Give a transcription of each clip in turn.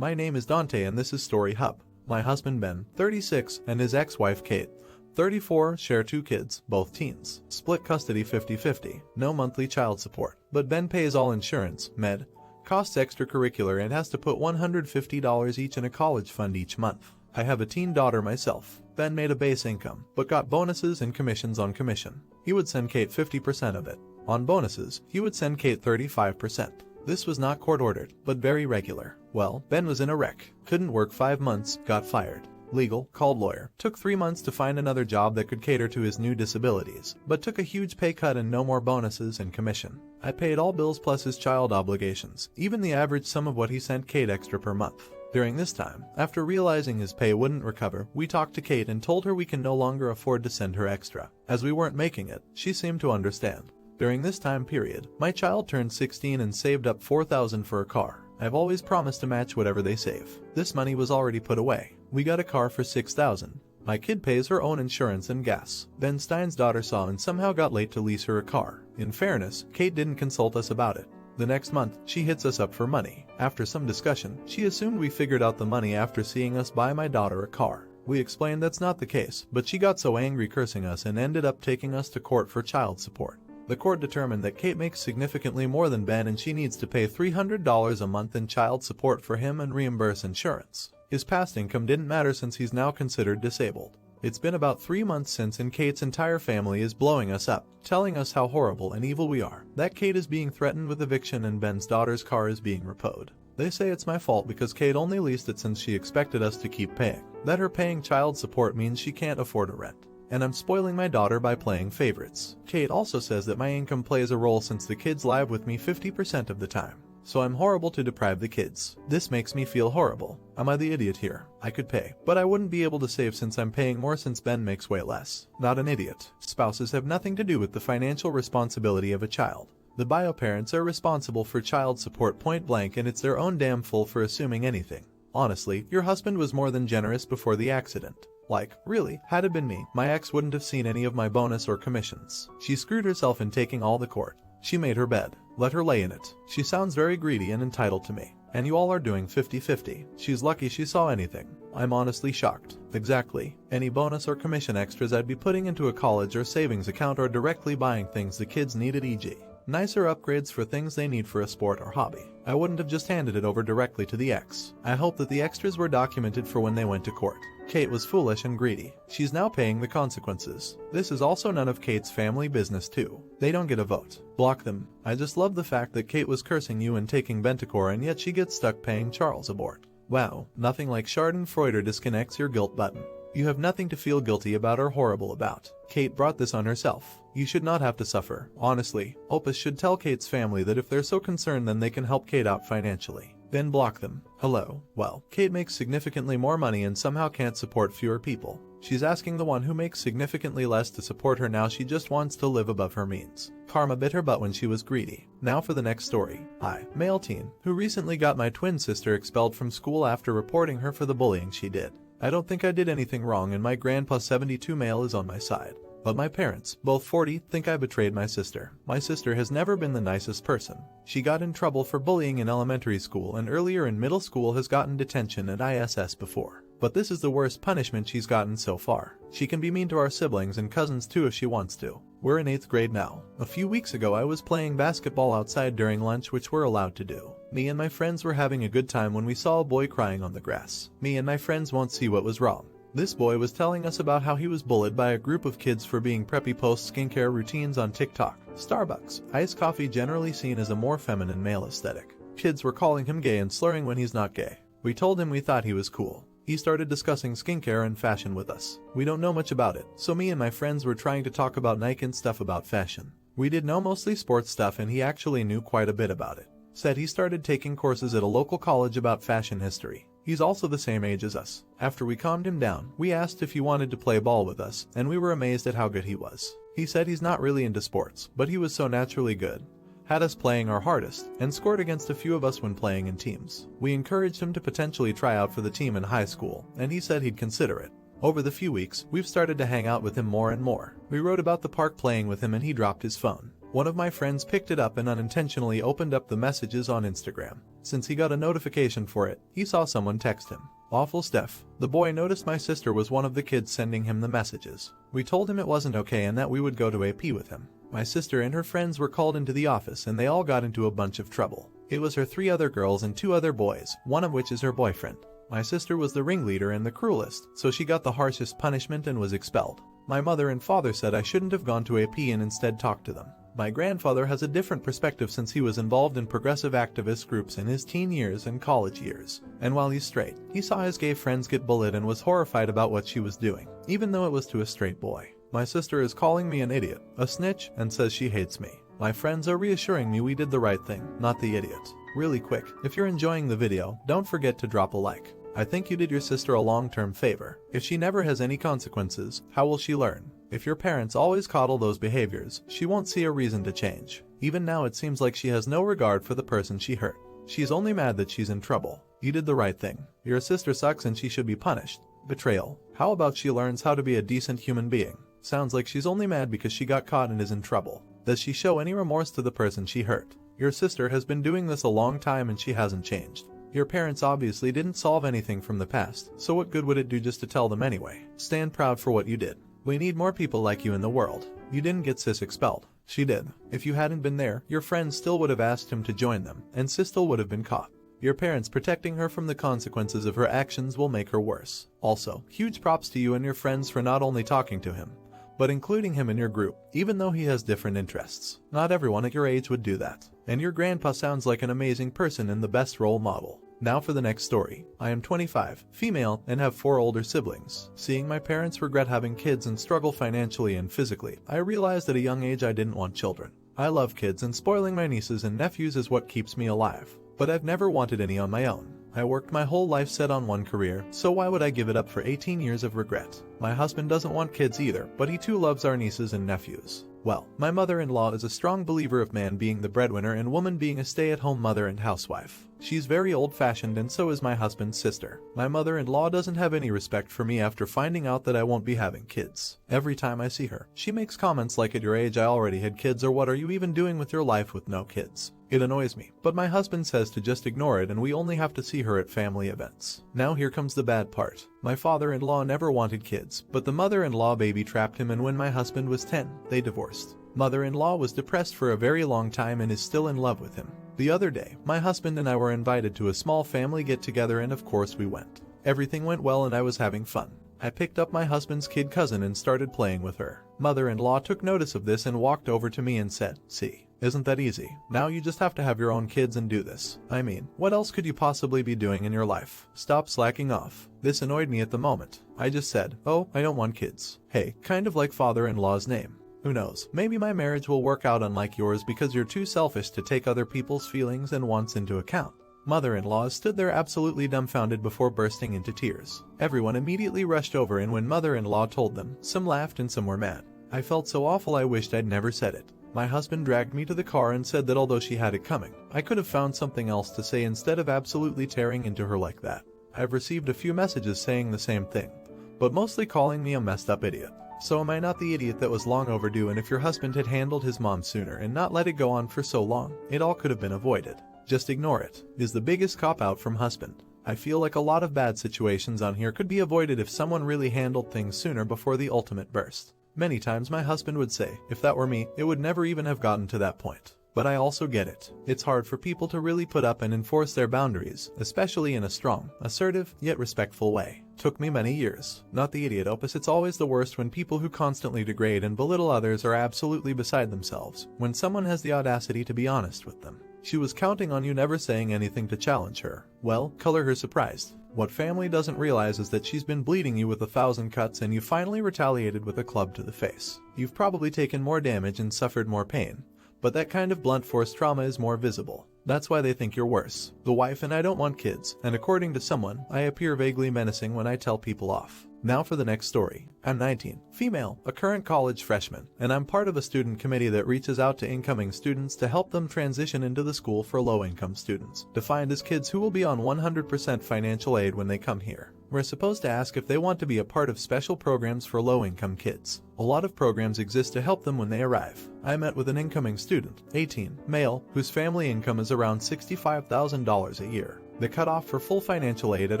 My name is Dante and this is Story Hub. My husband Ben, 36, and his ex-wife Kate, 34, share 2 kids, both teens. Split custody 50-50, no monthly child support. But Ben pays all insurance, med, costs extracurricular and has to put $150 each in a college fund each month. I have a teen daughter myself. Ben made a base income, but got bonuses and commissions on commission. He would send Kate 50% of it. On bonuses, he would send Kate 35%. This was not court-ordered, but very regular. Well, Ben was in a wreck. Couldn't work 5 months, got fired. Legal, called lawyer. Took 3 months to find another job that could cater to his new disabilities, but took a huge pay cut and no more bonuses and commission. I paid all bills plus his child obligations, even the average sum of what he sent Kate extra per month. During this time, after realizing his pay wouldn't recover, we talked to Kate and told her we can no longer afford to send her extra. As we weren't making it, she seemed to understand. During this time period, my child turned 16 and saved up $4,000 for a car. I've always promised to match whatever they save. This money was already put away. We got a car for $6,000. My kid pays her own insurance and gas. Ben Stein's daughter saw and somehow got late to lease her a car. In fairness, Kate didn't consult us about it. The next month, she hits us up for money. After some discussion, she assumed we figured out the money after seeing us buy my daughter a car. We explained that's not the case, but she got so angry cursing us and ended up taking us to court for child support. The court determined that Kate makes significantly more than Ben and she needs to pay $300 a month in child support for him and reimburse insurance. His past income didn't matter since he's now considered disabled. It's been about 3 months since and Kate's entire family is blowing us up, telling us how horrible and evil we are, that Kate is being threatened with eviction and Ben's daughter's car is being repoed. They say it's my fault because Kate only leased it since she expected us to keep paying, that her paying child support means she can't afford a rent, and I'm spoiling my daughter by playing favorites. Kate also says that my income plays a role since the kids live with me 50% of the time. So I'm horrible to deprive the kids. This makes me feel horrible. Am I the idiot here? I could pay, but I wouldn't be able to save since I'm paying more since Ben makes way less. Not an idiot. Spouses have nothing to do with the financial responsibility of a child. The bio parents are responsible for child support point blank and it's their own damn fault for assuming anything. Honestly, your husband was more than generous before the accident. Like, really, had it been me, my ex wouldn't have seen any of my bonus or commissions. She screwed herself in taking all the court. She made her bed. Let her lay in it. She sounds very greedy and entitled to me. And you all are doing 50-50. She's lucky she saw anything. I'm honestly shocked. Exactly. Any bonus or commission extras I'd be putting into a college or savings account or directly buying things the kids needed, e.g. nicer upgrades for things they need for a sport or hobby. I wouldn't have just handed it over directly to the ex. I hope that the extras were documented for when they went to court. Kate was foolish and greedy. She's now paying the consequences. This is also none of Kate's family business too. They don't get a vote. Block them. I just love the fact that Kate was cursing you and taking Bentacor and yet she gets stuck paying Charles abort. Wow, nothing like Schadenfreude disconnects your guilt button. You have nothing to feel guilty about or horrible about. Kate brought this on herself. You should not have to suffer. Honestly, Opus should tell Kate's family that if they're so concerned then they can help Kate out financially. Then block them. Hello. Well, Kate makes significantly more money and somehow can't support fewer people. She's asking the one who makes significantly less to support her now. She just wants to live above her means. Karma bit her butt when she was greedy. Now for the next story. I, male teen, who recently got my twin sister expelled from school after reporting her for the bullying she did. I don't think I did anything wrong and my grandpa 72 male is on my side. But my parents, both 40, think I betrayed my sister. My sister has never been the nicest person. She got in trouble for bullying in elementary school and earlier in middle school has gotten detention at ISS before. But this is the worst punishment she's gotten so far. She can be mean to our siblings and cousins too if she wants to. We're in 8th grade now. A few weeks ago I was playing basketball outside during lunch, which we're allowed to do. Me and my friends were having a good time when we saw a boy crying on the grass. Me and my friends won't see what was wrong. This boy was telling us about how he was bullied by a group of kids for being preppy post skincare routines on TikTok. Starbucks, iced coffee generally seen as a more feminine male aesthetic. Kids were calling him gay and slurring when he's not gay. We told him we thought he was cool. He started discussing skincare and fashion with us. We don't know much about it, so me and my friends were trying to talk about Nike and stuff about fashion. We did know mostly sports stuff and he actually knew quite a bit about it. Said he started taking courses at a local college about fashion history. He's also the same age as us. After we calmed him down, we asked if he wanted to play ball with us, and we were amazed at how good he was. He said he's not really into sports, but he was so naturally good. Had us playing our hardest, and scored against a few of us when playing in teams. We encouraged him to potentially try out for the team in high school, and he said he'd consider it. Over the few weeks, we've started to hang out with him more and more. We rode about the park playing with him and he dropped his phone. One of my friends picked it up and unintentionally opened up the messages on Instagram. Since he got a notification for it, he saw someone text him. Awful Steph. The boy noticed my sister was one of the kids sending him the messages. We told him it wasn't okay and that we would go to AP with him. My sister and her friends were called into the office and they all got into a bunch of trouble. It was her 3 other girls and 2 other boys, one of which is her boyfriend. My sister was the ringleader and the cruelest, so she got the harshest punishment and was expelled. My mother and father said I shouldn't have gone to AP and instead talked to them. My grandfather has a different perspective since he was involved in progressive activist groups in his teen years and college years. And while he's straight, he saw his gay friends get bullied and was horrified about what she was doing, even though it was to a straight boy. My sister is calling me an idiot, a snitch, and says she hates me. My friends are reassuring me we did the right thing, not the idiot. Really quick, if you're enjoying the video, don't forget to drop a like. I think you did your sister a long-term favor. If she never has any consequences, how will she learn? If your parents always coddle those behaviors, she won't see a reason to change. Even now it seems like she has no regard for the person she hurt. She's only mad that she's in trouble. You did the right thing. Your sister sucks and she should be punished. Betrayal. How about she learns how to be a decent human being? Sounds like she's only mad because she got caught and is in trouble. Does she show any remorse to the person she hurt? Your sister has been doing this a long time and she hasn't changed. Your parents obviously didn't solve anything from the past, so what good would it do just to tell them anyway? Stand proud for what you did. We need more people like you in the world. You didn't get Sis expelled. She did. If you hadn't been there, your friends still would have asked him to join them, and Sis still would have been caught. Your parents protecting her from the consequences of her actions will make her worse. Also, huge props to you and your friends for not only talking to him, but including him in your group, even though he has different interests. Not everyone at your age would do that. And your grandpa sounds like an amazing person and the best role model. Now for the next story. I am 25, female, and have 4 older siblings. Seeing my parents regret having kids and struggle financially and physically, I realized at a young age I didn't want children. I love kids and spoiling my nieces and nephews is what keeps me alive. But I've never wanted any on my own. I worked my whole life set on one career, so why would I give it up for 18 years of regret? My husband doesn't want kids either, but he too loves our nieces and nephews. Well, my mother-in-law is a strong believer of man being the breadwinner and woman being a stay-at-home mother and housewife. She's very old-fashioned and so is my husband's sister. My mother-in-law doesn't have any respect for me after finding out that I won't be having kids. Every time I see her, she makes comments like at your age I already had kids or what are you even doing with your life with no kids? It annoys me, but my husband says to just ignore it and we only have to see her at family events. Now here comes the bad part. My father-in-law never wanted kids, but the mother-in-law baby trapped him and when my husband was 10, they divorced. Mother-in-law was depressed for a very long time and is still in love with him. The other day, my husband and I were invited to a small family get-together and of course we went. Everything went well and I was having fun. I picked up my husband's kid cousin and started playing with her. Mother-in-law took notice of this and walked over to me and said, "See, isn't that easy? Now you just have to have your own kids and do this. I mean, what else could you possibly be doing in your life? Stop slacking off." This annoyed me at the moment. I just said, "Oh, I don't want kids." Hey, kind of like father-in-law's name. Who knows, maybe my marriage will work out unlike yours because you're too selfish to take other people's feelings and wants into account. Mother-in-law stood there absolutely dumbfounded before bursting into tears. Everyone immediately rushed over and when mother-in-law told them, some laughed and some were mad. I felt so awful I wished I'd never said it. My husband dragged me to the car and said that although she had it coming, I could have found something else to say instead of absolutely tearing into her like that. I've received a few messages saying the same thing, but mostly calling me a messed up idiot. So am I not the idiot that was long overdue, and if your husband had handled his mom sooner and not let it go on for so long, it all could have been avoided. Just ignore it, is the biggest cop-out from husband. I feel like a lot of bad situations on here could be avoided if someone really handled things sooner before the ultimate burst. Many times my husband would say, if that were me, it would never even have gotten to that point. But I also get it. It's hard for people to really put up and enforce their boundaries, especially in a strong, assertive, yet respectful way. Took me many years. Not the idiot opus. It's always the worst when people who constantly degrade and belittle others are absolutely beside themselves, when someone has the audacity to be honest with them. She was counting on you never saying anything to challenge her. Well, color her surprised. What family doesn't realize is that she's been bleeding you with 1,000 cuts and you finally retaliated with a club to the face. You've probably taken more damage and suffered more pain, but that kind of blunt force trauma is more visible. That's why they think you're worse. The wife and I don't want kids, and according to someone, I appear vaguely menacing when I tell people off. Now for the next story. I'm 19, female, a current college freshman, and I'm part of a student committee that reaches out to incoming students to help them transition into the school for low-income students, defined as kids who will be on 100% financial aid when they come here. We're supposed to ask if they want to be a part of special programs for low-income kids. A lot of programs exist to help them when they arrive. I met with an incoming student, 18, male, whose family income is around $65,000 a year. The cutoff for full financial aid at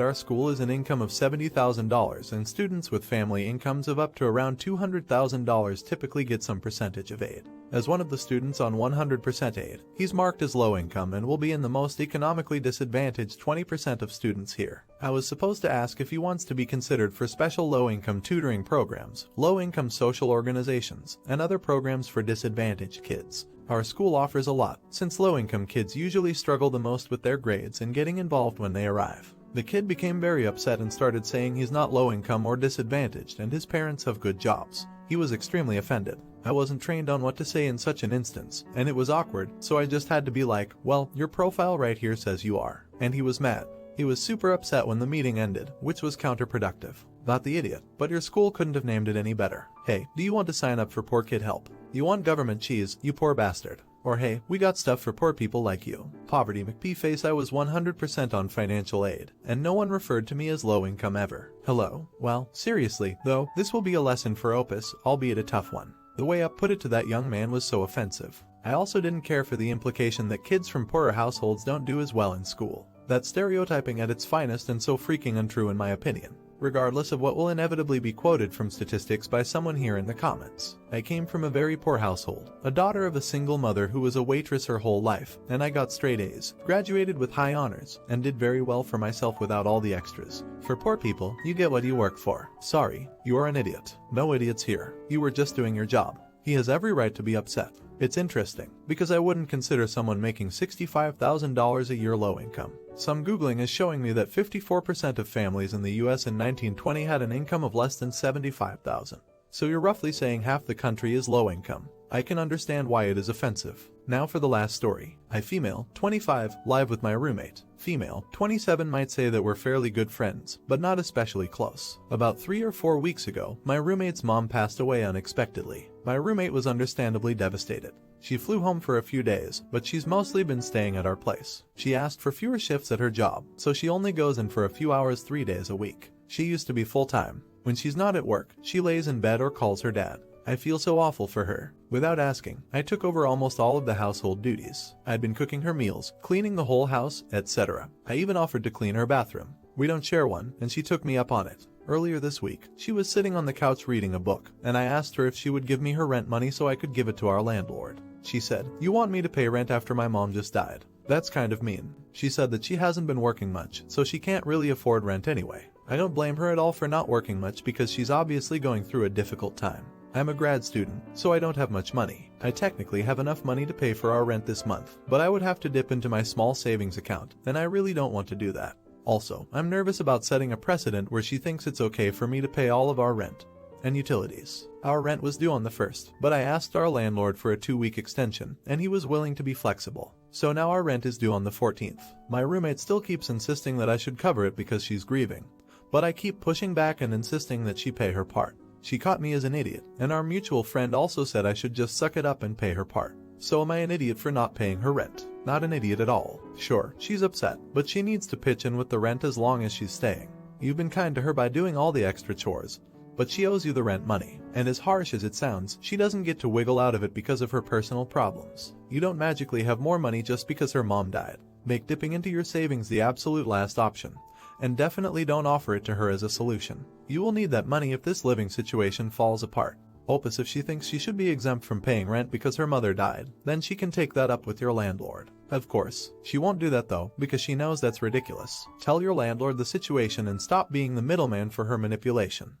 our school is an income of $70,000, and students with family incomes of up to around $200,000 typically get some percentage of aid. As one of the students on 100% aid, he's marked as low income and will be in the most economically disadvantaged 20% of students here. I was supposed to ask if he wants to be considered for special low-income tutoring programs, low-income social organizations, and other programs for disadvantaged kids. Our school offers a lot, since low-income kids usually struggle the most with their grades and getting involved when they arrive. The kid became very upset and started saying he's not low-income or disadvantaged and his parents have good jobs. He was extremely offended. I wasn't trained on what to say in such an instance, and it was awkward, so I just had to be like, well, your profile right here says you are. And he was mad. He was super upset when the meeting ended, which was counterproductive. Not the idiot, but your school couldn't have named it any better. Hey, do you want to sign up for poor kid help? You want government cheese, you poor bastard. Or hey, we got stuff for poor people like you. Poverty McPeeface. I was 100% on financial aid, and no one referred to me as low income ever. Hello? Well, seriously, though, this will be a lesson for Opus, albeit a tough one. The way I put it to that young man was so offensive. I also didn't care for the implication that kids from poorer households don't do as well in school. That's stereotyping at its finest and so freaking untrue in my opinion. Regardless of what will inevitably be quoted from statistics by someone here in the comments. I came from a very poor household, a daughter of a single mother who was a waitress her whole life, and I got straight A's, graduated with high honors, and did very well for myself without all the extras. For poor people, you get what you work for. Sorry, you are an idiot. No idiots here. You were just doing your job. He has every right to be upset. It's interesting, because I wouldn't consider someone making $65,000 a year low income. Some Googling is showing me that 54% of families in the US in 1920 had an income of less than $75,000. So you're roughly saying half the country is low income. I can understand why it is offensive. Now for the last story. I female, 25, live with my roommate. Female, 27 might say that we're fairly good friends, but not especially close. About 3 or 4 weeks ago, my roommate's mom passed away unexpectedly. My roommate was understandably devastated. She flew home for a few days, but she's mostly been staying at our place. She asked for fewer shifts at her job, so she only goes in for a few hours 3 days a week. She used to be full-time. When she's not at work, she lays in bed or calls her dad. I feel so awful for her. Without asking, I took over almost all of the household duties. I'd been cooking her meals, cleaning the whole house, etc. I even offered to clean her bathroom. We don't share one, and she took me up on it. Earlier this week, she was sitting on the couch reading a book, and I asked her if she would give me her rent money so I could give it to our landlord. She said, "You want me to pay rent after my mom just died? That's kind of mean." She said that she hasn't been working much, so she can't really afford rent anyway. I don't blame her at all for not working much because she's obviously going through a difficult time. I'm a grad student, so I don't have much money. I technically have enough money to pay for our rent this month, but I would have to dip into my small savings account, and I really don't want to do that. Also, I'm nervous about setting a precedent where she thinks it's okay for me to pay all of our rent and utilities. Our rent was due on the 1st, but I asked our landlord for a 2-week extension, and he was willing to be flexible. So now our rent is due on the 14th. My roommate still keeps insisting that I should cover it because she's grieving, but I keep pushing back and insisting that she pay her part. She caught me as an idiot, and our mutual friend also said I should just suck it up and pay her part. So am I an idiot for not paying her rent? Not an idiot at all. Sure, she's upset, but she needs to pitch in with the rent as long as she's staying. You've been kind to her by doing all the extra chores, but she owes you the rent money, and as harsh as it sounds, she doesn't get to wiggle out of it because of her personal problems. You don't magically have more money just because her mom died. Make dipping into your savings the absolute last option, and definitely don't offer it to her as a solution. You will need that money if this living situation falls apart. Opus, if she thinks she should be exempt from paying rent because her mother died, then she can take that up with your landlord. Of course, she won't do that though, because she knows that's ridiculous. Tell your landlord the situation and stop being the middleman for her manipulation.